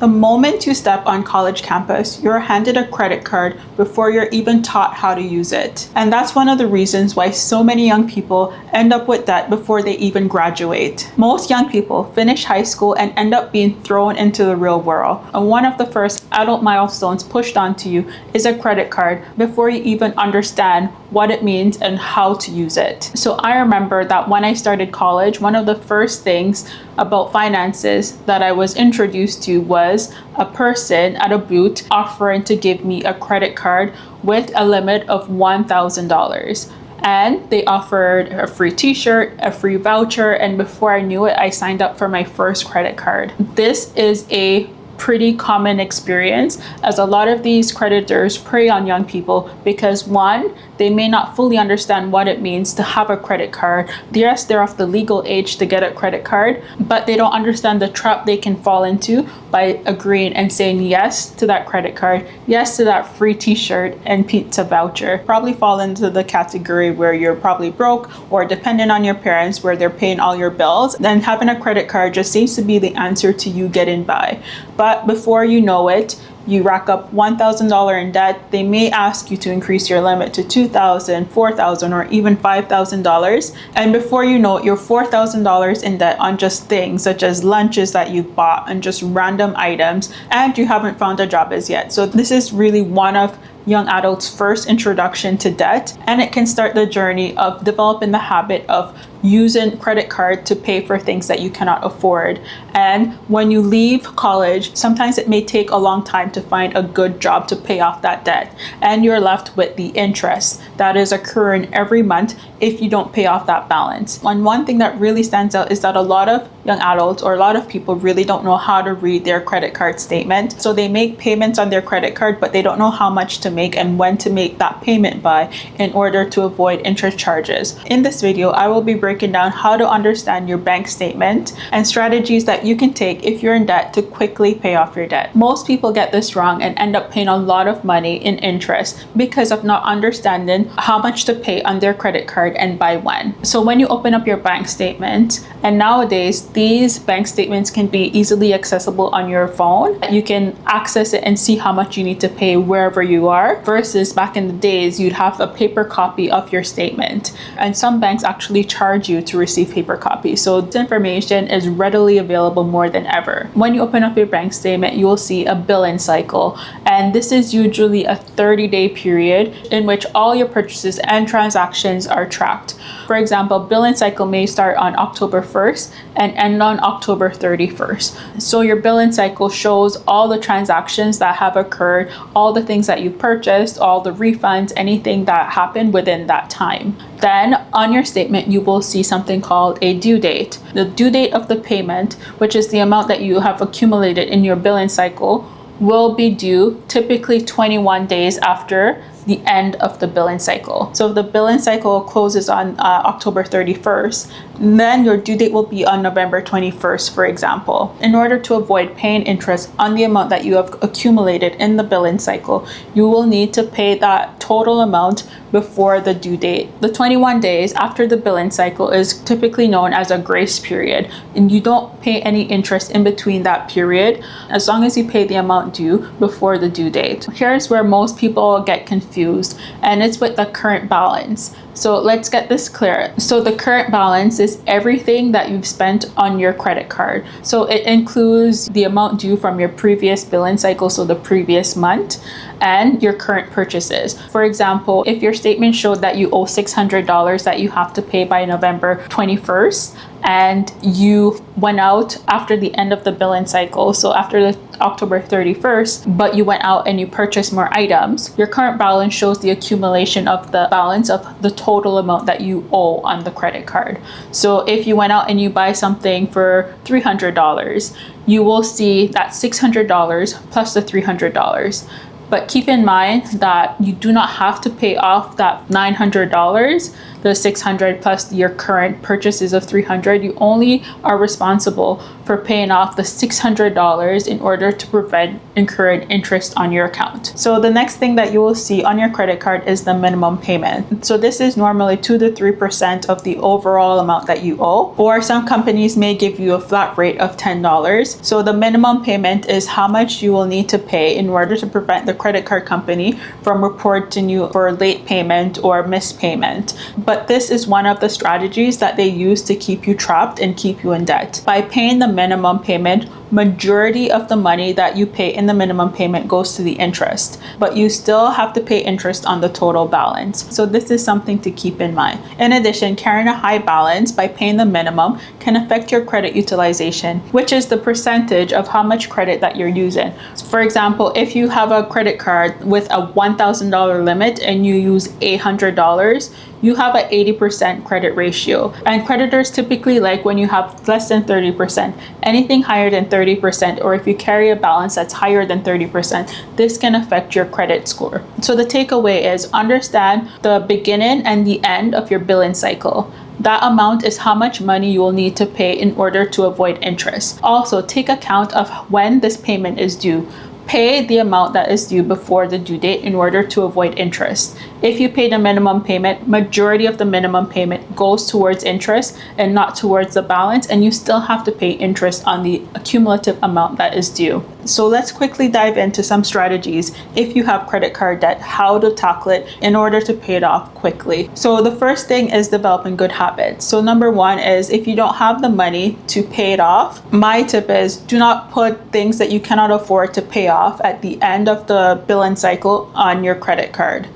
The moment you step on college campus, you're handed a credit card before you're even taught how to use it. And that's one of the reasons why so many young people end up with debt before they even graduate. Most young people finish high school and end up being thrown into the real world. And one of the first adult milestones pushed onto you is a credit card before you even understand what it means and how to use it. So I remember that when I started college, one of the first things about finances that I was introduced to was a person at a booth offering to give me a credit card with a limit of $1,000. And they offered a free t-shirt, a free voucher, and before I knew it, I signed up for my first credit card. This is a pretty common experience, as a lot of these creditors prey on young people because one, they may not fully understand what it means to have a credit card. Yes, they're of the legal age to get a credit card, but they don't understand the trap they can fall into by agreeing and saying yes to that credit card, yes to that free t-shirt and pizza voucher. Probably fall into the category where you're probably broke or dependent on your parents where they're paying all your bills. Then having a credit card just seems to be the answer to you getting by. But before you know it, you rack up $1,000 in debt. They may ask you to increase your limit to $2,000, $4,000, or even $5,000. And before you know it, you're $4,000 in debt on just things such as lunches that you bought and just random items, and you haven't found a job as yet. So this is really one of young adults' first introduction to debt, and it can start the journey of developing the habit of using credit card to pay for things that you cannot afford. And when you leave college, sometimes it may take a long time to find a good job to pay off that debt, and you're left with the interest that is occurring every month if you don't pay off that balance. And one thing that really stands out is that a lot of young adults or a lot of people really don't know how to read their credit card statement. So they make payments on their credit card, but they don't know how much to make and when to make that payment by in order to avoid interest charges. In this video, I will be breaking down how to understand your bank statement and strategies that you can take if you're in debt to quickly pay off your debt. Most people get this wrong and end up paying a lot of money in interest because of not understanding how much to pay on their credit card and by when. So when you open up your bank statement, and nowadays these bank statements can be easily accessible on your phone. You can access it and see how much you need to pay wherever you are, versus back in the days you'd have a paper copy of your statement, and some banks actually charge you to receive paper copies. So this information is readily available more than ever. When you open up your bank statement, you will see a billing cycle, and this is usually a 30-day period in which all your purchases and transactions are tracked. For example, billing cycle may start on October 1st and end on October 31st. So your billing cycle shows all the transactions that have occurred, all the things that you purchased, all the refunds, anything that happened within that time. Then on your statement, you will see something called a due date. The due date of the payment, which is the amount that you have accumulated in your billing cycle, will be due typically 21 days after the end of the billing cycle. So if the billing cycle closes on October 31st, then your due date will be on November 21st, for example. In order to avoid paying interest on the amount that you have accumulated in the billing cycle, you will need to pay that total amount before the due date. The 21 days after the billing cycle is typically known as a grace period, and you don't pay any interest in between that period as long as you pay the amount due before the due date. Here's where most people get confused, and it's with the current balance. So let's get this clear. So the current balance is everything that you've spent on your credit card. So it includes the amount due from your previous billing cycle, so the previous month, and your current purchases. For example, if your statement showed that you owe $600 that you have to pay by November 21st, and you went out after the end of the billing cycle, so after the October 31st, but you went out and you purchased more items, your current balance shows the accumulation of the balance of the total amount that you owe on the credit card. So if you went out and you buy something for $300, you will see that $600 plus the $300. But keep in mind that you do not have to pay off that $900 the 600 plus your current purchases of 300, you only are responsible for paying off the $600 in order to prevent incurring interest on your account. So the next thing that you will see on your credit card is the minimum payment. So this is normally 2 to 3% of the overall amount that you owe, or some companies may give you a flat rate of $10. So the minimum payment is how much you will need to pay in order to prevent the credit card company from reporting you for late payment or missed payment. But this is one of the strategies that they use to keep you trapped and keep you in debt. By paying the minimum payment, majority of the money that you pay in the minimum payment goes to the interest, but you still have to pay interest on the total balance. So this is something to keep in mind. In addition, carrying a high balance by paying the minimum can affect your credit utilization, which is the percentage of how much credit that you're using. For example, if you have a credit card with a $1,000 limit and you use $800, you have an 80% credit ratio. And creditors typically like when you have less than 30%. Anything higher than 30%, or if you carry a balance that's higher than 30%, this can affect your credit score. So the takeaway is understand the beginning and the end of your billing cycle. That amount is how much money you will need to pay in order to avoid interest. Also, take account of when this payment is due. Pay the amount that is due before the due date in order to avoid interest. If you pay the minimum payment, majority of the minimum payment goes towards interest and not towards the balance, and you still have to pay interest on the cumulative amount that is due. So let's quickly dive into some strategies if you have credit card debt, how to tackle it in order to pay it off quickly. So the first thing is developing good habits. So number one is if you don't have the money to pay it off, my tip is do not put things that you cannot afford to pay off at the end of the billing cycle on your credit card.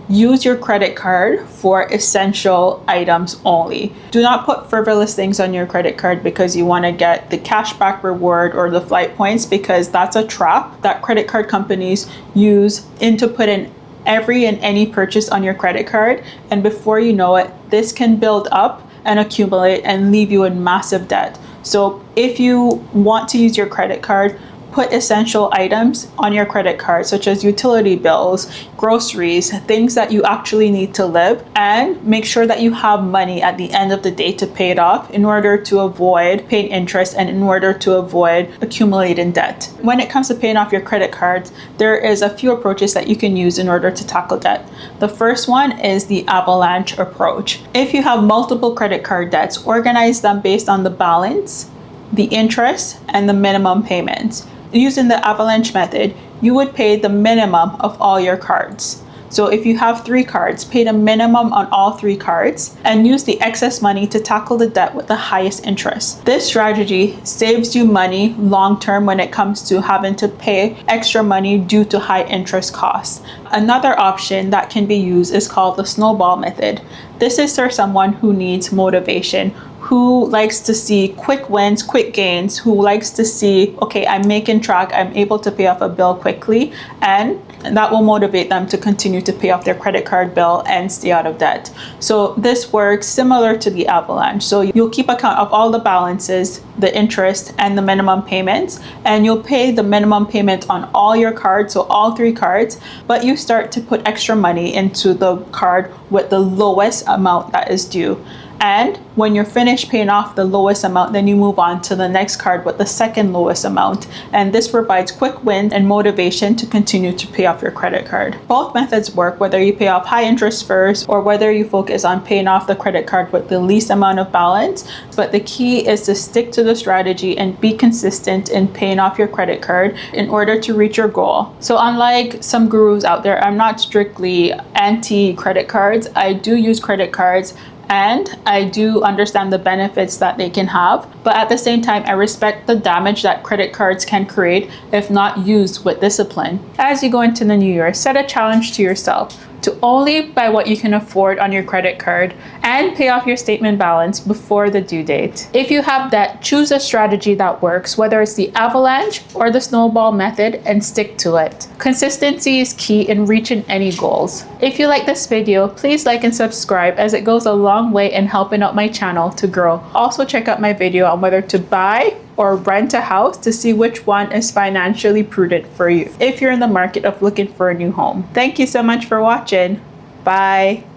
Use your credit card for essential items only. Do not put frivolous things on your credit card because you want to get the cashback reward or the flight points, because that's a trap that credit card companies use into put in every and any purchase on your credit card. And before you know it, this can build up and accumulate and leave you in massive debt. So if you want to use your credit card, put essential items on your credit card, such as utility bills, groceries, things that you actually need to live, and make sure that you have money at the end of the day to pay it off in order to avoid paying interest and in order to avoid accumulating debt. When it comes to paying off your credit cards, there is a few approaches that you can use in order to tackle debt. The first one is the avalanche approach. If you have multiple credit card debts, organize them based on the balance, the interest, and the minimum payments. Using the avalanche method, you would pay the minimum of all your cards. So if you have 3 cards, pay the minimum on all 3 cards and use the excess money to tackle the debt with the highest interest. This strategy saves you money long term when it comes to having to pay extra money due to high interest costs. Another option that can be used is called the snowball method. This is for someone who needs motivation, who likes to see quick wins, quick gains, who likes to see, okay, I'm making track, I'm able to pay off a bill quickly, and that will motivate them to continue to pay off their credit card bill and stay out of debt. So this works similar to the avalanche. So you'll keep account of all the balances, the interest, and the minimum payments, and you'll pay the minimum payment on all your cards, so all 3 cards, but you start to put extra money into the card with the lowest amount that is due. And when you're finished paying off the lowest amount, then you move on to the next card with the second lowest amount. And this provides quick wins and motivation to continue to pay off your credit card. Both methods work, whether you pay off high interest first or whether you focus on paying off the credit card with the least amount of balance. But the key is to stick to the strategy and be consistent in paying off your credit card in order to reach your goal. So unlike some gurus out there, I'm not strictly anti-credit cards. I do use credit cards, and I do understand the benefits that they can have, but at the same time, I respect the damage that credit cards can create if not used with discipline. As you go into the new year, set a challenge to yourself to only buy what you can afford on your credit card and pay off your statement balance before the due date. If you have debt, choose a strategy that works, whether it's the avalanche or the snowball method, and stick to it. Consistency is key in reaching any goals. If you like this video, please like and subscribe, as it goes a long way in helping out my channel to grow. Also check out my video on whether to buy or rent a house to see which one is financially prudent for you if you're in the market of looking for a new home. Thank you so much for watching. Bye.